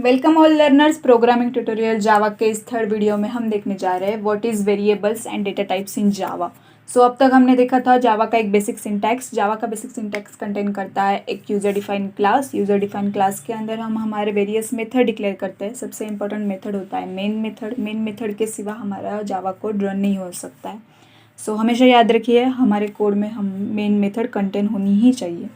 Welcome all learners. Programming tutorial Java के इस third video में हम देखने जा रहे हैं what is variables and data types in Java. So अब तक हमने देखा था जावा का एक बेसिक सिंटैक्स। जावा का बेसिक सिंटैक्स कंटेन करता है एक user defined class. User defined class के अंदर हम हमारे वेरियस मेथड डिक्लेयर करते हैं। सबसे इंपॉर्टेंट मेथड होता है मेन मेथड। मेन मेथड के सिवा हमारा जावा कोड रन नहीं हो सकता है। सो हमेशा याद रखिए हमारे कोड में हम मेन मेथड कंटेन होनी ही चाहिए।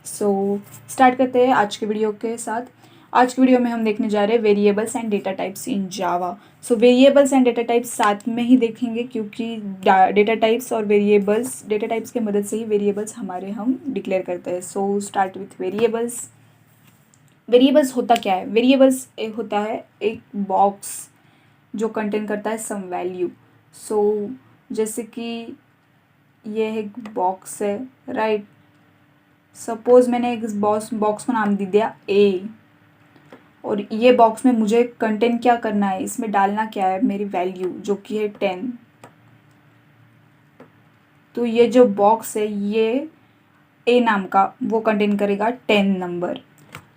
सो स्टार्ट करते हैं आज के वीडियो के साथ। आज की वीडियो में हम देखने जा रहे हैं variables and data types in Java. So variables and data types साथ में ही देखेंगे क्योंकि डेटा टाइप्स और वेरिएबल्स, डेटा टाइप्स की मदद से ही वेरिएबल्स हमारे हम डिक्लेयर करते हैं। So start with variables. Variables होता क्या है? वेरिएबल्स होता है एक बॉक्स जो कंटेन करता है सम वैल्यू। सो जैसे कि ये एक बॉक्स है, राइट। सपोज मैंने एक बॉक्स को नाम दे दिया ए, और ये बॉक्स में मुझे कंटेन क्या करना है, इसमें डालना क्या है, मेरी वैल्यू जो कि है 10। तो ये जो बॉक्स है ये ए नाम का वो कंटेन करेगा 10 नंबर।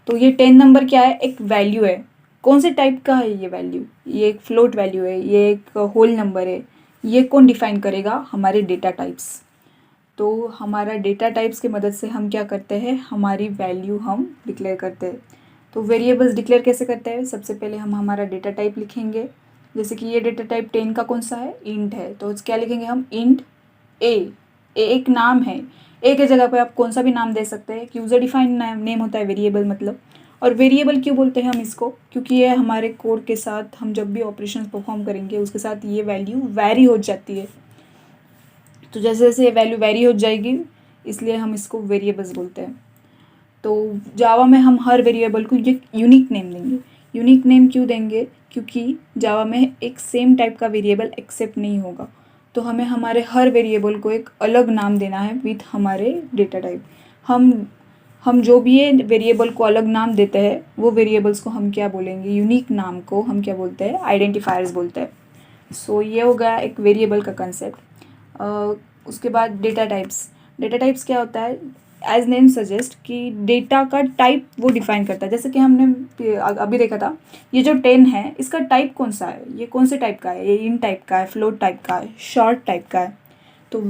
तो ये 10 नंबर क्या है? एक वैल्यू है। कौन से टाइप का है ये वैल्यू? ये एक फ्लोट वैल्यू है, ये एक होल नंबर है। ये कौन डिफाइन करेगा? हमारे डेटा टाइप्स। तो हमारा डेटा टाइप्स की मदद से हम क्या करते हैं, हमारी वैल्यू हम डिक्लेयर करते हैं। तो वेरिएबल्स डिक्लेयर कैसे करते हैं? सबसे पहले हम हमारा डेटा टाइप लिखेंगे। जैसे कि ये डेटा टाइप 10 का कौन सा है? इंट है। तो क्या लिखेंगे हम? इंट ए। ए एक नाम है। ए के जगह पे आप कौन सा भी नाम दे सकते हैं। यूजर डिफाइंड नेम होता है वेरिएबल मतलब। और वेरिएबल क्यों बोलते हैं हम इसको? क्योंकि ये हमारे कोड के साथ हम जब भी ऑपरेशन परफॉर्म करेंगे उसके साथ ये वैल्यू वेरी हो जाती है। तो जैसे जैसे वैल्यू वेरी हो जाएगी इसलिए हम इसको वेरिएबल्स बोलते हैं। तो जावा में हम हर वेरिएबल को ये यूनिक नेम देंगे। यूनिक नेम क्यों देंगे? क्योंकि जावा में एक सेम टाइप का वेरिएबल एक्सेप्ट नहीं होगा। तो हमें हमारे हर वेरिएबल को एक अलग नाम देना है विथ हमारे डेटा टाइप। हम जो भी ये वेरिएबल को अलग नाम देते हैं वो वेरिएबल्स को हम क्या बोलेंगे? यूनिक नाम को हम क्या बोलते हैं? आइडेंटिफायर्स बोलते हैं। सो ये हो गया एक वेरिएबल का कंसेप्ट। उसके बाद डेटा टाइप्स। डेटा टाइप्स क्या होता है? एज नेम सजेस्ट कि डेटा का टाइप वो डिफाइन करता है। जैसे कि हमने अभी देखा था ये जो 10 है इसका टाइप कौन सा है, ये कौन से टाइप का है? ये इन टाइप का है, फ्लोट टाइप का है, शॉर्ट टाइप का है। तो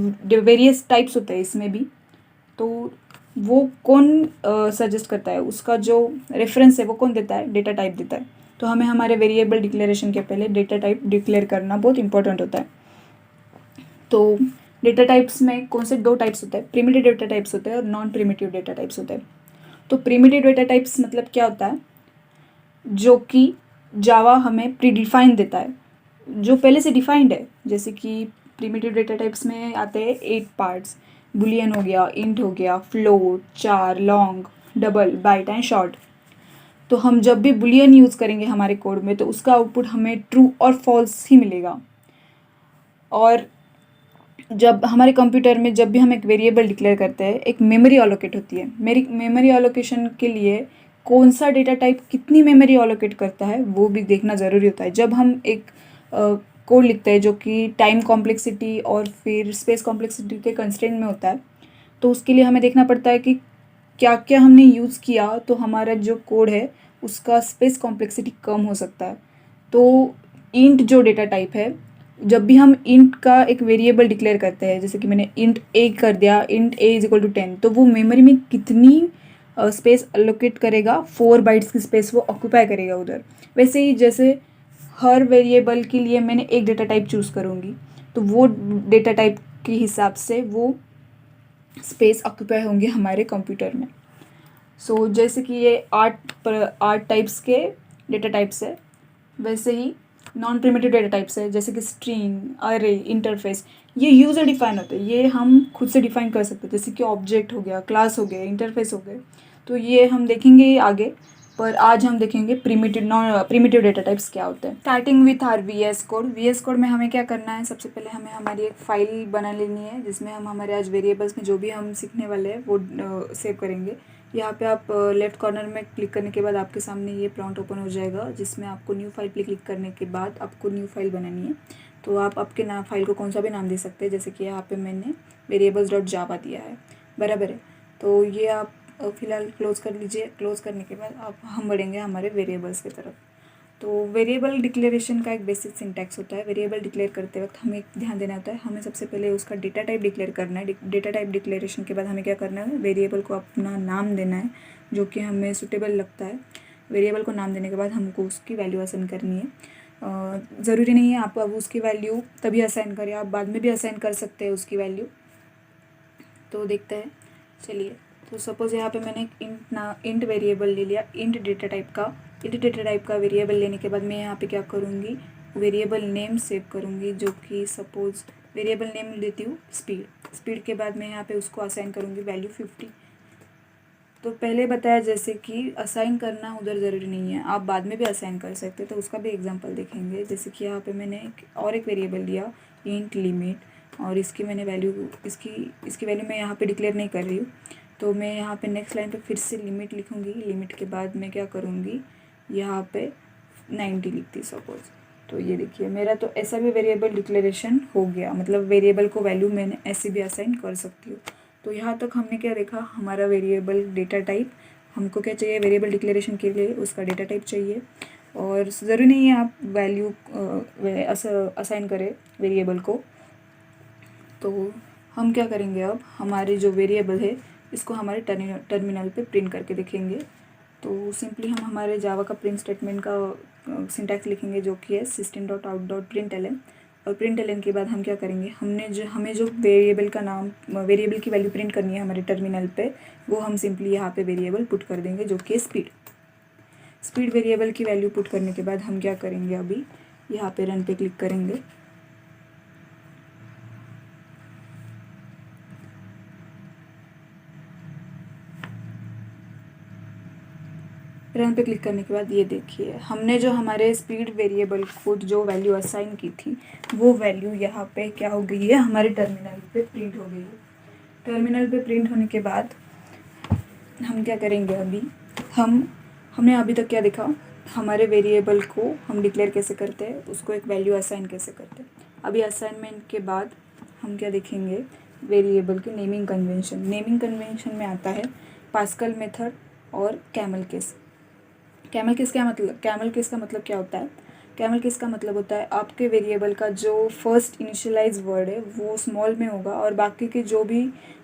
वेरियस टाइप्स होते हैं इसमें भी। तो वो कौन सजेस्ट करता है, उसका जो रेफरेंस है वो कौन देता है? डेटा टाइप देता है। तो हमें हमारे वेरिएबल डिक्लेरेशन के पहले डेटा टाइप डिक्लेयर करना बहुत इंपॉर्टेंट होता है। तो डेटा टाइप्स में कौन से दो टाइप्स होते हैं? प्रिमिटिव डेटा टाइप्स होते हैं और नॉन प्रिमिटिव डेटा टाइप्स होते हैं। तो प्रिमिटिव डेटा टाइप्स मतलब क्या होता है? जो कि जावा हमें प्रीडिफाइन देता है, जो पहले से डिफाइंड है। जैसे कि प्रिमिटिव डेटा टाइप्स में आते हैं 8 पार्ट्स। बुलियन हो गया, इंट हो गया, float, char, long, double, byte and short. तो हम जब भी बुलियन यूज़ करेंगे हमारे कोड में तो उसका आउटपुट हमें ट्रू और फॉल्स ही मिलेगा। और जब हमारे कंप्यूटर में जब भी हम एक वेरिएबल डिक्लेयर करते हैं एक मेमोरी अलोकेट होती है। मेरी मेमोरी अलोकेशन के लिए कौन सा डेटा टाइप कितनी मेमोरी अलोकेट करता है वो भी देखना ज़रूरी होता है। जब हम एक कोड लिखते हैं जो कि टाइम कॉम्प्लेक्सिटी और फिर स्पेस कॉम्प्लेक्सिटी के कंस्ट्रेंट में होता है तो उसके लिए हमें देखना पड़ता है कि क्या क्या हमने यूज़ किया तो हमारा जो कोड है उसका स्पेस कॉम्प्लेक्सिटी कम हो सकता है। तो इंट जो डेटा टाइप है, जब भी हम इंट का एक वेरिएबल डिक्लेयर करते हैं, जैसे कि मैंने इंट ए कर दिया, int A is equal to 10, तो वो मेमोरी में कितनी स्पेस अलोकेट करेगा? 4 बाइट्स की स्पेस वो ऑक्यूपाई करेगा उधर। वैसे ही जैसे हर वेरिएबल के लिए मैंने एक डेटा टाइप चूज़ करूँगी तो वो डेटा टाइप के हिसाब से वो स्पेस ऑक्यूपाई होंगे हमारे कंप्यूटर में। सो जैसे कि ये 8 टाइप्स के डेटा टाइप्स है, वैसे ही नॉन प्रिमिटिव डेटा टाइप्स है जैसे कि स्ट्रिंग, अरे, इंटरफेस। ये यूज़र डिफाइन होते हैं, ये हम खुद से डिफाइन कर सकते हैं। जैसे कि ऑब्जेक्ट हो गया, क्लास हो गया, इंटरफेस हो गए। तो ये हम देखेंगे आगे, पर आज हम देखेंगे प्रिमिटिव डेटा टाइप्स क्या होते हैं। Starting with our VS code. VS code में हमें क्या करना है? सबसे पहले हमें हमारी एक फ़ाइल बना लेनी है जिसमें हम हमारे आज वेरिएबल्स में जो भी हम सीखने वाले हैं वो सेव करेंगे। यहाँ पे आप लेफ्ट कॉर्नर में क्लिक करने के बाद आपके सामने ये प्रॉम्प्ट ओपन हो जाएगा जिसमें आपको न्यू फाइल पे क्लिक करने के बाद आपको न्यू फाइल बनानी है। तो आप आपके फाइल को कौन सा भी नाम दे सकते हैं। जैसे कि यहाँ पे मैंने वेरिएबल्स डॉट जावा दिया है, बराबर है। तो ये आप फ़िलहाल क्लोज़ कर लीजिए। क्लोज़ करने के बाद अब हम बढ़ेंगे हमारे वेरिएबल्स की तरफ। तो वेरिएबल डिक्लेरेशन का एक बेसिक सिंटैक्स होता है। वेरिएबल डिक्लेयर करते वक्त हमें ध्यान देना होता है, हमें सबसे पहले उसका डेटा टाइप डिक्लेयर करना है। डेटा टाइप डिक्लेरेशन के बाद हमें क्या करना है, वेरिएबल को अपना नाम देना है जो कि हमें सूटेबल लगता है। वेरिएबल को नाम देने के बाद हमको उसकी वैल्यू असाइन करनी है। ज़रूरी नहीं है आप अब उसकी वैल्यू तभी असाइन करें, आप बाद में भी असाइन कर सकते हैं उसकी वैल्यू। तो देखते हैं, चलिए। तो सपोज़ यहाँ पे मैंने एक इंट वेरिएबल ले लिया, इंट डेटा टाइप का वेरिएबल लेने के बाद मैं यहाँ पे क्या करूँगी, वेरिएबल नेम सेव करूँगी, जो कि सपोज़ वेरिएबल नेम लेती हूँ स्पीड के बाद मैं यहाँ पे उसको असाइन करूँगी वैल्यू 50। तो पहले बताया जैसे कि असाइन करना उधर ज़रूरी नहीं है, आप बाद में भी असाइन कर सकते हैं। तो उसका भी एग्जांपल देखेंगे। जैसे कि यहाँ पे मैंने एक वेरिएबल लिया इंट लिमिट, और इसकी मैंने वैल्यू इसकी वैल्यू मैं यहाँ पे डिक्लेयर नहीं कर रही हूँ। तो मैं यहाँ पे नेक्स्ट लाइन पे फिर से लिमिट लिखूँगी। लिमिट के बाद मैं क्या करूँगी, यहाँ पे 90 लिखती सपोज़। तो ये देखिए मेरा तो ऐसा भी वेरिएबल डिक्लेरेशन हो गया, मतलब वेरिएबल को वैल्यू मैंने ऐसे भी असाइन कर सकती हूँ। तो यहाँ तक हमने क्या देखा, हमारा वेरिएबल डेटा टाइप, हमको क्या चाहिए वेरिएबल डिक्लेरेशन के लिए उसका डेटा टाइप चाहिए, और ज़रूरी नहीं है आप वैल्यू असाइन करें वेरिएबल को। तो हम क्या करेंगे, अब हमारे जो वेरिएबल है इसको हमारे टर्मिनल पे प्रिंट करके देखेंगे। तो सिंपली हम हमारे जावा का प्रिंट स्टेटमेंट का सिंटैक्स लिखेंगे, जो कि है system.out.println। और println के बाद हम क्या करेंगे, हमें जो वेरिएबल का नाम, वेरिएबल की वैल्यू प्रिंट करनी है हमारे टर्मिनल पे, वो हम सिंपली यहाँ पे वेरिएबल पुट कर देंगे, जो कि स्पीड वेरिएबल की वैल्यू पुट करने के बाद हम क्या करेंगे, अभी यहाँ पे रन पे क्लिक करेंगे। रन पे क्लिक करने के बाद ये देखिए हमने जो हमारे स्पीड वेरिएबल को जो वैल्यू असाइन की थी, वो वैल्यू यहाँ पे क्या हो गई है, हमारे टर्मिनल पे प्रिंट हो गई है। टर्मिनल पे प्रिंट होने के बाद हम क्या करेंगे, अभी हमने अभी तक क्या देखा, हमारे वेरिएबल को हम डिक्लेयर कैसे करते हैं, उसको एक वैल्यू असाइन कैसे करते हैं। अभी असाइनमेंट के बाद हम क्या देखेंगे, वेरिएबल के नेमिंग कन्वेंशन में आता है पास्कल मेथड और कैमल केस का मतलब क्या होता है, कैमल केस का मतलब होता है आपके वेरिएबल का जो फर्स्ट इनिशियलाइज वर्ड है वो स्मॉल में होगा, और बाकी के जो भी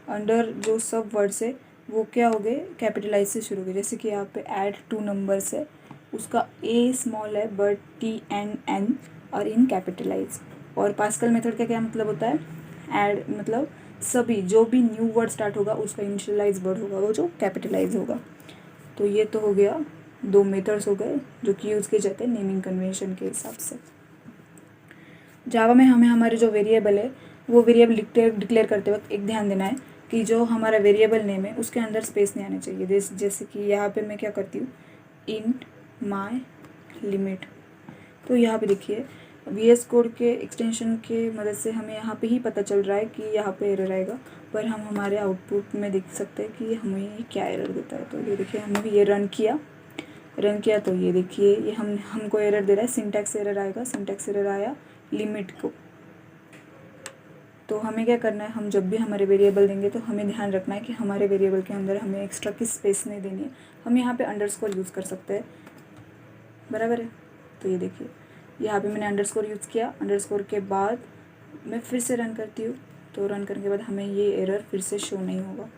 अंडर जो सब वर्ड्स है वो क्या हो गए, कैपिटलाइज से शुरू हो गए। जैसे कि यहाँ पे ऐड 2 नंबर्स है, उसका ए स्मॉल है बट TNN और इन कैपिटलाइज। और पास्कल मेथड का क्या मतलब होता है, ऐड मतलब सभी जो भी न्यू वर्ड स्टार्ट होगा उसका इनिशियलाइज वर्ड होगा वो जो कैपिटलाइज होगा। तो ये तो हो गया 2 मेथड्स हो गए जो कि यूज़ किए जाते हैं नेमिंग कन्वेंशन के हिसाब से। जावा में हमें हमारे जो वेरिएबल है वो वेरिएबल डिक्लेयर करते वक्त एक ध्यान देना है कि जो हमारा वेरिएबल नेम है उसके अंदर स्पेस नहीं आना चाहिए। जैसे कि यहाँ पे मैं क्या करती हूँ, इंट माय लिमिट। तो यहाँ पे देखिए VS कोड के एक्सटेंशन के मदद से हमें यहाँ पे ही पता चल रहा है कि यहाँ पे एरर आएगा, पर हम हमारे आउटपुट में देख सकते हैं कि हमें क्या एरर देता है। तो ये देखिए हमने भी ये रन किया तो ये देखिए ये हमको एरर दे रहा है, सिंटैक्स एरर आएगा। सिंटैक्स एरर आया लिमिट को। तो हमें क्या करना है, हम जब भी हमारे वेरिएबल देंगे तो हमें ध्यान रखना है कि हमारे वेरिएबल के अंदर हमें एक्स्ट्रा की स्पेस नहीं देनी है। हम यहाँ पे अंडरस्कोर यूज़ कर सकते हैं, बराबर है। तो ये देखिए यहाँ पे मैंने अंडरस्कोर यूज़ किया, अंडरस्कोर के बाद मैं फिर से रन करती हूँ। तो रन करने के बाद हमें ये एरर फिर से शो नहीं होगा।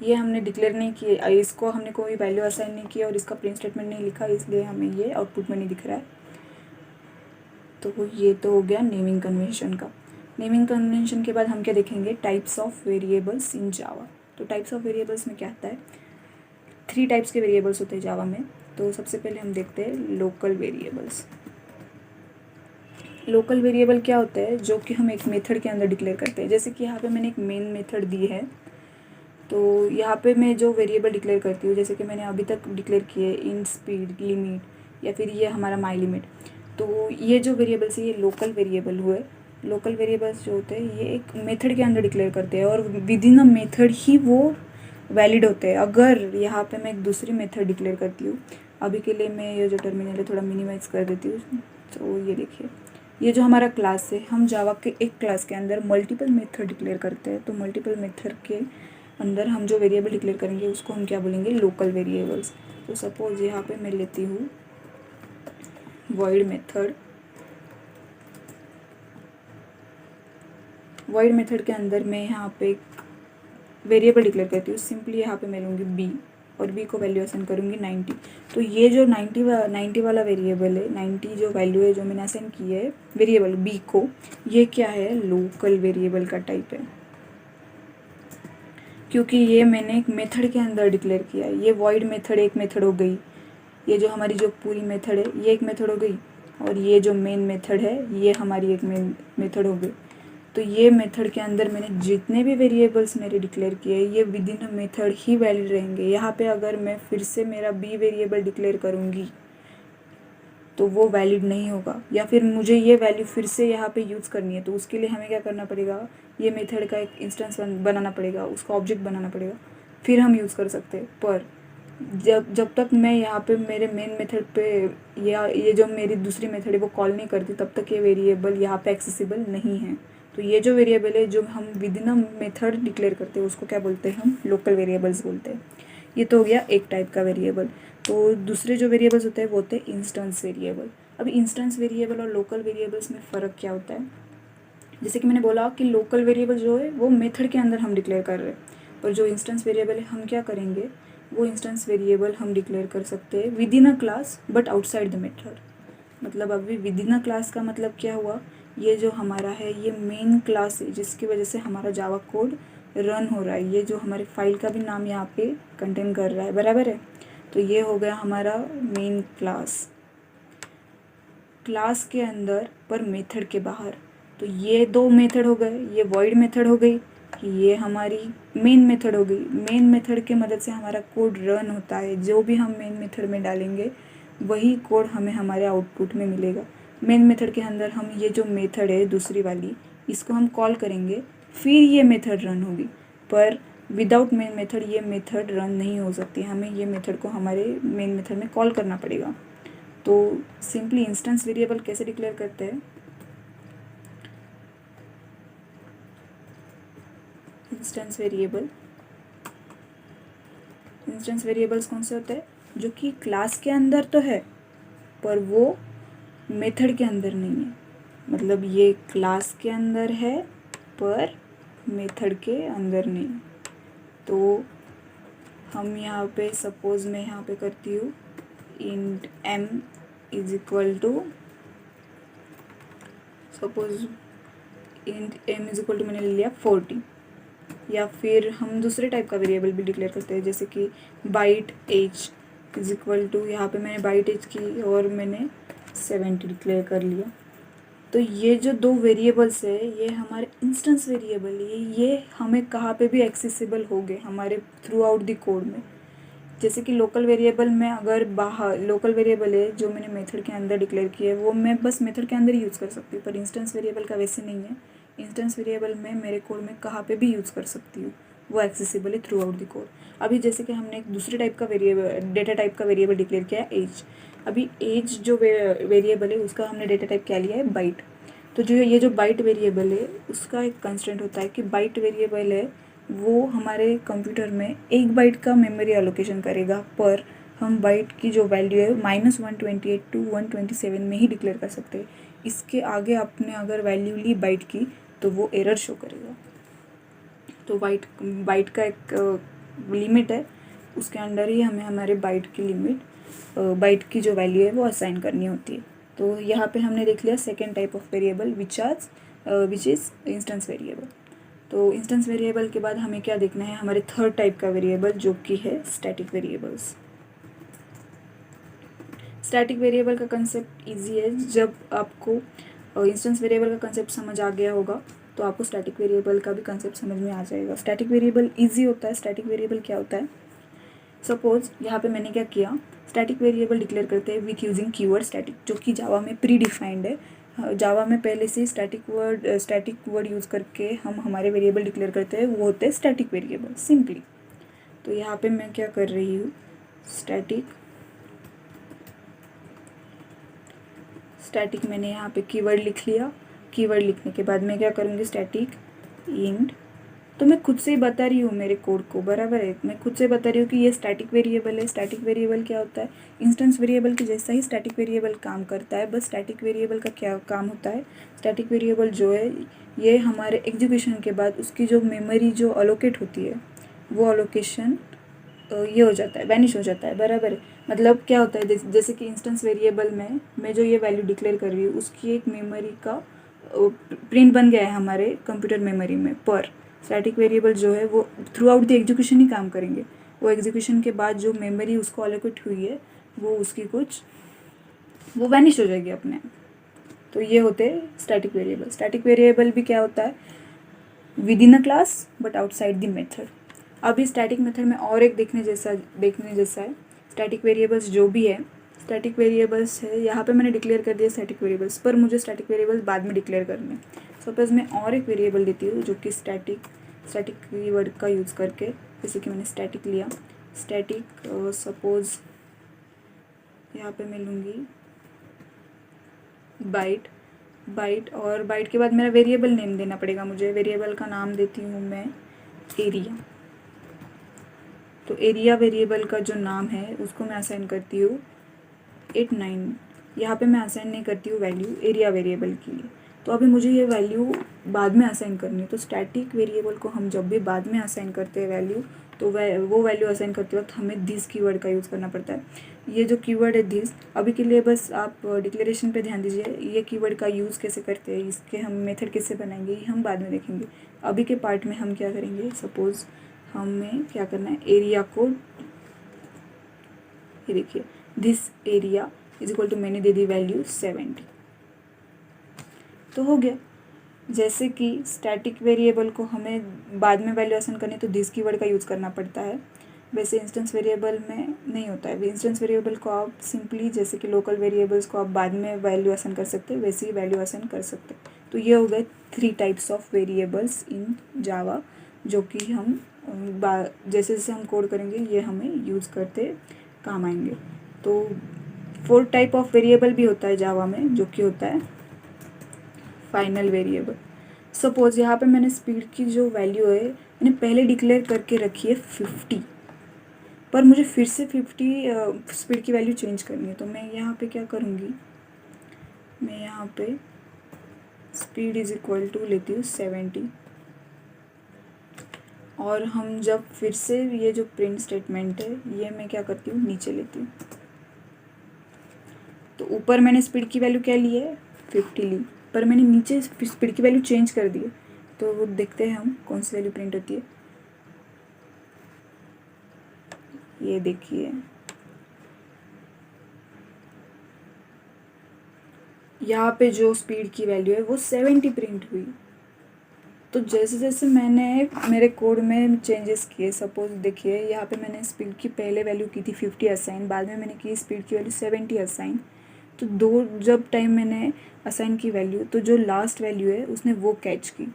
ये हमने डिक्लेयर नहीं किए, इसको हमने कोई वैल्यू असाइन नहीं किया और इसका प्रिंट स्टेटमेंट नहीं लिखा, इसलिए हमें ये आउटपुट में नहीं दिख रहा है। तो ये तो हो गया नेमिंग कन्वेंशन का। नेमिंग कन्वेंशन के बाद हम क्या देखेंगे, टाइप्स ऑफ वेरिएबल्स इन जावा। तो टाइप्स ऑफ वेरिएबल्स में क्या आता है, 3 टाइप्स के वेरिएबल्स होते हैं जावा में। तो सबसे पहले हम देखते हैं लोकल वेरिएबल्स। लोकल वेरिएबल क्या होता है, जो कि हम एक मेथड के अंदर डिक्लेयर करते हैं। जैसे कि यहाँ पे मैंने एक मेन मेथड दी है, तो यहाँ पे मैं जो वेरिएबल डिक्लेयर करती हूँ, जैसे कि मैंने अभी तक डिक्लेयर किए इन स्पीड लिमिट या फिर ये हमारा माई लिमिट। तो ये जो वेरिएबल्स है ये लोकल वेरिएबल हुए। लोकल वेरिएबल्स जो होते हैं ये एक मेथड के अंदर डिक्लेयर करते हैं और विद इन अ मेथड ही वो वैलिड होते हैं। अगर यहाँ पे मैं एक दूसरी मेथड डिक्लेयर करती हूँ, अभी के लिए मैं ये जो टर्मिनल है थोड़ा मिनिमाइज़ कर देती हूँ। तो ये देखिए ये जो हमारा क्लास है, हम जावा के एक क्लास के अंदर मल्टीपल मेथड डिक्लेयर करते हैं। तो मल्टीपल मेथड के अंदर हम जो वेरिएबल डिक्लेयर करेंगे उसको हम क्या बोलेंगे, लोकल वेरिएबल्स। तो सपोज यहाँ पे मैं लेती हूँ वॉइड मेथड। वॉइड मेथड के अंदर मैं यहाँ पे एक वेरिएबल डिक्लेयर करती हूँ। सिंपली यहाँ पे मैं लूँगी बी और बी को वैल्यू असाइन करूँगी 90। तो ये जो 90 वाला वेरिएबल है, 90 जो वैल्यू है जो मैंने असाइन की है वेरिएबल बी को, ये क्या है, लोकल वेरिएबल का टाइप है, क्योंकि ये मैंने एक मेथड के अंदर डिक्लेयर किया है। ये वॉइड मेथड एक मेथड हो गई, ये जो हमारी जो पूरी मेथड है ये एक मेथड हो गई, और ये जो मेन मेथड है ये हमारी एक मेन मेथड हो गई। तो ये मेथड के अंदर मैंने जितने भी वेरिएबल्स मेरे डिक्लेयर किए ये with in a method he valid रहेंगे। यहाँ पे अगर मैं फिर से मेरा बी वेरिएबल डिक्लेयर करूँगी तो वो वैलिड नहीं होगा, या फिर मुझे ये वैल्यू फिर से यहाँ पे यूज़ करनी है तो उसके लिए हमें क्या करना पड़ेगा, ये मेथड का एक इंस्टेंस बनाना पड़ेगा, उसका ऑब्जेक्ट बनाना पड़ेगा, फिर हम यूज़ कर सकते हैं। पर जब तक मैं यहाँ पे मेरे मेन मेथड पे या ये जो मेरी दूसरी मेथड है वो कॉल नहीं करती, तब तक ये वेरिएबल यहाँ पे एक्सेसिबल नहीं है। तो ये जो वेरिएबल है जो हम with in a method declare करते हैं उसको क्या बोलते हैं, हम लोकल वेरिएबल्स बोलते हैं। ये तो हो गया एक टाइप का वेरिएबल। तो दूसरे जो वेरिएबल्स होते हैं वो होते हैं इंस्टेंस वेरिएबल। अब इंस्टेंस वेरिएबल और लोकल वेरिएबल्स में फ़र्क क्या होता है, जैसे कि मैंने बोला कि लोकल वेरिएबल जो है वो मेथड के अंदर हम डिक्लेयर कर रहे हैं, पर जो इंस्टेंस वेरिएबल है हम क्या करेंगे, वो इंस्टेंस वेरिएबल हम डिक्लेयर कर सकते हैं with in a class but outside the method. मतलब अभी विद इन अ क्लास का मतलब क्या हुआ, ये जो हमारा है ये मेन क्लास है जिसकी वजह से हमारा जावा कोड रन हो रहा है, ये जो हमारे फाइल का भी नाम यहाँ पे कंटेन कर रहा है, बराबर है। तो ये हो गया हमारा मेन क्लास, क्लास के अंदर पर मेथड के बाहर। तो ये दो मेथड हो गए, ये वॉइड मेथड हो गई, ये हमारी मेन मेथड हो गई। मेन मेथड के मदद से हमारा कोड रन होता है, जो भी हम मेन मेथड में डालेंगे वही कोड हमें हमारे आउटपुट में मिलेगा। मेन मेथड के अंदर हम ये जो मेथड है दूसरी वाली इसको हम कॉल करेंगे, फिर ये मेथड रन होगी। पर विदाउट मेन मेथड ये मेथड रन नहीं हो सकती, हमें ये मेथड को हमारे मेन मेथड में कॉल करना पड़ेगा। तो सिंपली इंस्टेंस वेरिएबल कैसे डिक्लेयर करते हैं, इंस्टेंस वेरिएबल्स कौन से होते हैं, जो कि क्लास के अंदर तो है पर वो मेथड के अंदर नहीं है। मतलब ये क्लास के अंदर है पर मेथड के अंदर नहीं। तो हम यहाँ पे सपोज मैं यहाँ पे करती हूँ int m is equal to, suppose int m is equal to मैंने ले लिया 40, या फिर हम दूसरे टाइप का वेरिएबल भी डिक्लेयर करते हैं जैसे कि byte age is equal to, यहाँ पे मैंने बाइट एज की और मैंने 70 डिक्लेयर कर लिया। तो ये जो दो वेरिएबल्स है ये हमारे इंस्टेंस वेरिएबल है, ये हमें कहाँ पे भी एक्सेसिबल हो गए हमारे थ्रू आउट द कोड में। जैसे कि लोकल वेरिएबल में अगर बाहर लोकल वेरिएबल है जो मैंने मेथड के अंदर डिक्लेयर किया है वो मैं बस मेथड के अंदर यूज़ कर सकती हूँ, पर इंस्टेंस वेरिएबल का वैसे नहीं है। इंस्टेंस वेरिएबल में मेरे कोड में कहाँ पे भी यूज़ कर सकती हूँ, वो एक्सेसिबल है थ्रू आउट द कोड। अभी जैसे कि हमने एक दूसरे टाइप का वेरिएबल डेटा टाइप का वेरिएबल डिक्लेयर किया है एज। अभी एज जो वेरिएबल है उसका हमने डेटा टाइप क्या लिया है, बाइट। तो जो ये जो बाइट वेरिएबल है उसका एक कंस्ट्रेंट होता है कि बाइट वेरिएबल है वो हमारे कंप्यूटर में 1 बाइट का मेमोरी एलोकेशन करेगा, पर हम बाइट की जो वैल्यू है -128 टू 127 में ही डिक्लेयर कर सकते हैं। इसके आगे आपने अगर वैल्यू ली बाइट की तो वो एरर शो करेगा। तो बाइट का एक लिमिट है, उसके अंडर ही हमें हमारे बाइट की लिमिट बाइट की जो वैल्यू है वो असाइन करनी होती है। तो यहाँ पे हमने देख लिया second type of variable which is instance variable. तो इंस्टेंस वेरिएबल के बाद हमें क्या देखना है, हमारे थर्ड टाइप का वेरिएबल जो कि है स्टैटिक वेरिएबल्स। स्टैटिक वेरिएबल का कंसेप्ट इजी है, जब आपको इंस्टेंस वेरिएबल का कंसेप्ट समझ आ गया होगा तो आपको स्टैटिक वेरिएबल का भी कंसेप्ट समझ में आ जाएगा। स्टैटिक वेरिएबल इजी होता है। स्टैटिक वेरिएबल क्या होता है, सपोज यहाँ पे मैंने क्या किया, स्टैटिक वेरिएबल डिक्लेयर करते हैं विथ यूजिंग कीवर्ड स्टैटिक, जो कि जावा में प्री डिफाइंड है। जावा में पहले से स्टैटिक वर्ड यूज़ करके हम हमारे वेरिएबल डिक्लेयर करते हैं, वो होते हैं स्टैटिक वेरिएबल सिंपली। तो यहाँ पे मैं क्या कर रही हूँ, स्टैटिक मैंने यहाँ पे कीवर्ड लिख लिया। कीवर्ड लिखने के बाद मैं क्या करूँगी, स्टैटिक इंट तो मैं खुद से ही बता रही हूँ मेरे कोड को, बराबर है, मैं खुद से बता रही हूँ कि ये स्टैटिक वेरिएबल है। स्टैटिक वेरिएबल क्या होता है, इंस्टेंस वेरिएबल के जैसा ही स्टैटिक वेरिएबल काम करता है। बस स्टैटिक वेरिएबल का क्या काम होता है, स्टैटिक वेरिएबल जो है ये हमारे एग्जीक्यूशन के बाद उसकी जो मेमोरी जो अलोकेट होती है वो अलोकेशन ये हो जाता है, वैनिश हो जाता है, बराबर है। मतलब क्या होता है, जैसे कि इंस्टेंस वेरिएबल में मैं जो ये वैल्यू डिक्लेयर कर रही हूँ उसकी एक मेमोरी का प्रिंट बन गया है हमारे कंप्यूटर मेमोरी में, पर स्टैटिक वेरिएबल जो है वो थ्रू आउट द एग्जीक्यूशन ही काम करेंगे। वो एग्जीक्यूशन के बाद जो मेमोरी उसको अलोकेट हुई है वो उसकी कुछ वो वैनिश हो जाएगी अपने आप। तो ये होते हैं स्टैटिक वेरिएबल। स्टैटिक वेरिएबल भी क्या होता है, with in a class but outside the method. अभी स्टैटिक मेथड में और एक देखने जैसा है, स्टैटिक वेरिएबल्स जो भी है, स्टैटिक वेरिएबल्स है, यहाँ पे मैंने डिक्लेयर कर दिया स्टैटिक वेरिएबल्स, पर मुझे स्टैटिक वेरिएबल्स बाद में डिक्लेयर करने हैं। सपोज मैं और एक वेरिएबल देती हूँ जो कि स्टैटिक कीवर्ड का यूज़ करके, जैसे कि मैंने स्टैटिक लिया, स्टैटिक सपोज यहाँ पे मैं लूँगी बाइट और बाइट के बाद मेरा वेरिएबल नेम देना पड़ेगा मुझे। वेरिएबल का नाम देती हूँ मैं एरिया। तो एरिया वेरिएबल का जो नाम है उसको मैं असाइन करती हूँ 89। यहाँ पे मैं असाइन नहीं करती हूँ वैल्यू एरिया वेरिएबल के लिए। तो अभी मुझे ये वैल्यू बाद में असाइन करनी है। तो स्टैटिक वेरिएबल को हम जब भी बाद में असाइन करते हैं वैल्यू, तो वो वैल्यू असाइन करते वक्त हमें दिस कीवर्ड का यूज़ करना पड़ता है। ये जो कीवर्ड है दिस, अभी के लिए बस आप डिक्लेरेशन पे ध्यान दीजिए। ये कीवर्ड का यूज़ कैसे करते हैं, इसके हम मेथड कैसे बनाएंगे, ये हम बाद में देखेंगे। अभी के पार्ट में हम क्या करेंगे, सपोज़ हमें क्या करना है, एरिया को, ये देखिए this area is equal to, मैंने दे दी वैल्यू 70। तो हो गया। जैसे कि स्टैटिक वेरिएबल को हमें बाद में वैल्यू असाइन करनी तो दिस कीवर्ड का यूज़ करना पड़ता है, वैसे इंस्टेंस वेरिएबल में नहीं होता है। इंस्टेंस वेरिएबल को आप सिंपली जैसे कि लोकल वेरिएबल्स को आप बाद में वैल्यू असाइन कर सकते हैं, वैसे ही वैल्यू असाइन कर सकते हैं। तो ये हो गए 3 टाइप्स ऑफ वेरिएबल्स इन जावा, जो कि हम जैसे जैसे हम कोड करेंगे ये हमें यूज़ करते काम आएंगे। तो 4 टाइप ऑफ वेरिएबल भी होता है जावा में, जो कि होता है फाइनल वेरिएबल। सपोज यहाँ पे मैंने स्पीड की जो वैल्यू है मैंने पहले डिक्लेयर करके रखी है 50, पर मुझे फिर से 50 स्पीड की वैल्यू चेंज करनी है। तो मैं यहाँ पे क्या करूँगी, मैं यहाँ पे स्पीड इज इक्वल टू लेती हूँ 70, और हम जब फिर से ये जो प्रिंट स्टेटमेंट है ये मैं क्या करती हूँ, नीचे लेती हूँ। तो ऊपर मैंने स्पीड की वैल्यू क्या ली है, 50 ली, पर मैंने नीचे स्पीड की वैल्यू चेंज कर दी है। तो वो देखते हैं हम कौन सी वैल्यू प्रिंट होती है। ये देखिए यहाँ पे जो स्पीड की वैल्यू है वो 70 प्रिंट हुई। तो जैसे जैसे मैंने मेरे कोड में चेंजेस किए, सपोज देखिए यहाँ पे मैंने स्पीड की पहले वैल्यू की थी 50 असाइन, बाद में मैंने की स्पीड की वैल्यू 70 असाइन। तो जब टाइम मैंने असाइन की वैल्यू, तो जो लास्ट वैल्यू है उसने वो कैच की।